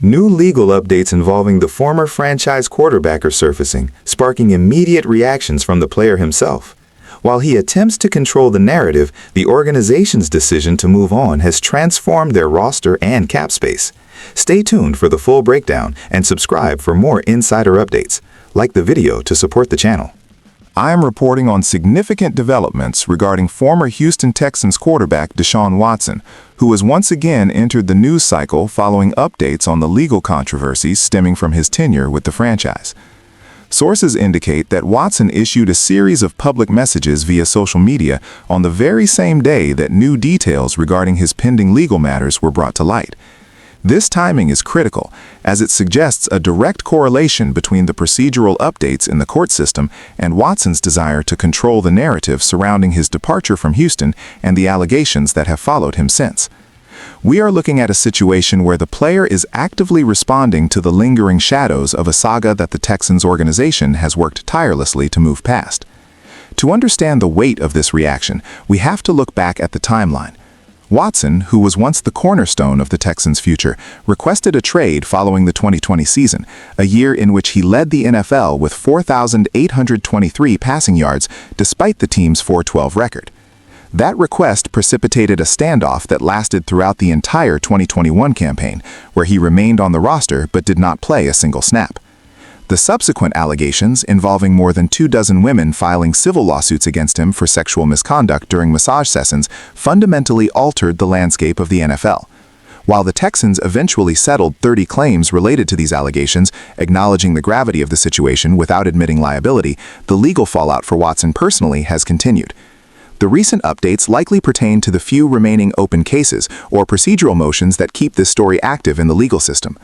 New legal updates involving the former franchise quarterback are surfacing, sparking immediate reactions from the player himself. While he attempts to control the narrative, the organization's decision to move on has transformed their roster and cap space. Stay tuned for the full breakdown and subscribe for more insider updates. Like the video to support the channel. I am reporting on significant developments regarding former Houston Texans quarterback Deshaun Watson, who has once again entered the news cycle following updates on the legal controversies stemming from his tenure with the franchise. Sources indicate that Watson issued a series of public messages via social media on the very same day that new details regarding his pending legal matters were brought to light. This timing is critical, as it suggests a direct correlation between the procedural updates in the court system and Watson's desire to control the narrative surrounding his departure from Houston and the allegations that have followed him since. We are looking at a situation where the player is actively responding to the lingering shadows of a saga that the Texans organization has worked tirelessly to move past. To understand the weight of this reaction, we have to look back at the timeline. Watson, who was once the cornerstone of the Texans' future, requested a trade following the 2020 season, a year in which he led the NFL with 4,823 passing yards despite the team's 4-12 record. That request precipitated a standoff that lasted throughout the entire 2021 campaign, where he remained on the roster but did not play a single snap. The subsequent allegations, involving more than 24 women filing civil lawsuits against him for sexual misconduct during massage sessions, fundamentally altered the landscape of the NFL. While the Texans eventually settled 30 claims related to these allegations, acknowledging the gravity of the situation without admitting liability, the legal fallout for Watson personally has continued. The recent updates likely pertain to the few remaining open cases or procedural motions that keep this story active in the legal system.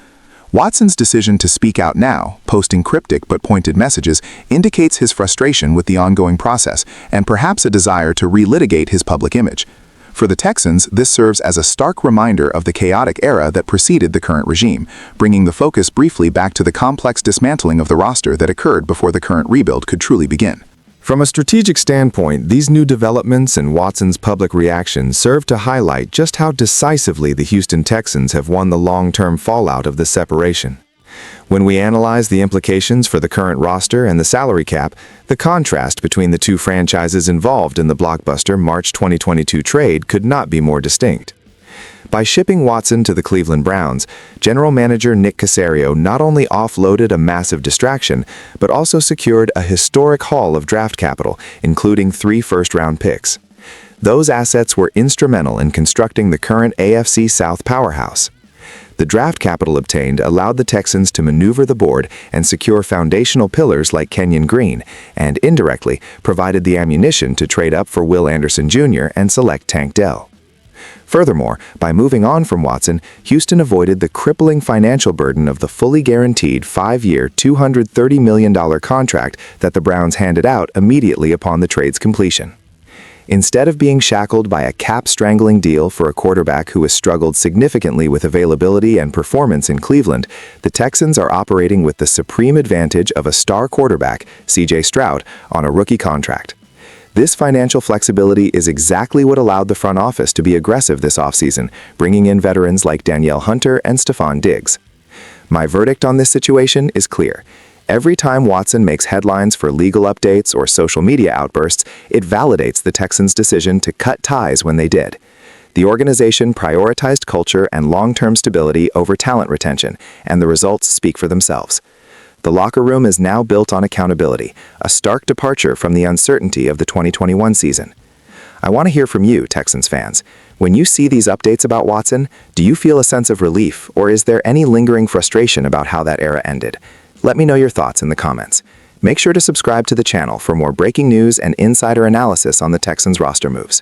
Watson's decision to speak out now, posting cryptic but pointed messages, indicates his frustration with the ongoing process and perhaps a desire to relitigate his public image. For the Texans, this serves as a stark reminder of the chaotic era that preceded the current regime, bringing the focus briefly back to the complex dismantling of the roster that occurred before the current rebuild could truly begin. From a strategic standpoint, these new developments and Watson's public reaction serve to highlight just how decisively the Houston Texans have won the long-term fallout of this separation. When we analyze the implications for the current roster and the salary cap, the contrast between the two franchises involved in the blockbuster March 2022 trade could not be more distinct. By shipping Watson to the Cleveland Browns, General Manager Nick Caserio not only offloaded a massive distraction, but also secured a historic haul of draft capital, including 3 first-round picks. Those assets were instrumental in constructing the current AFC South powerhouse. The draft capital obtained allowed the Texans to maneuver the board and secure foundational pillars like Kenyon Green, and indirectly provided the ammunition to trade up for Will Anderson Jr. and select Tank Dell. Furthermore, by moving on from Watson, Houston avoided the crippling financial burden of the fully guaranteed 5-year, $230 million contract that the Browns handed out immediately upon the trade's completion. Instead of being shackled by a cap-strangling deal for a quarterback who has struggled significantly with availability and performance in Cleveland, the Texans are operating with the supreme advantage of a star quarterback, C.J. Stroud, on a rookie contract. This financial flexibility is exactly what allowed the front office to be aggressive this offseason, bringing in veterans like Danielle Hunter and Stephon Diggs. My verdict on this situation is clear. Every time Watson makes headlines for legal updates or social media outbursts, it validates the Texans' decision to cut ties when they did. The organization prioritized culture and long-term stability over talent retention, and the results speak for themselves. The locker room is now built on accountability, a stark departure from the uncertainty of the 2021 season. I want to hear from you, Texans fans. When you see these updates about Watson, do you feel a sense of relief, or is there any lingering frustration about how that era ended? Let me know your thoughts in the comments. Make sure to subscribe to the channel for more breaking news and insider analysis on the Texans roster moves.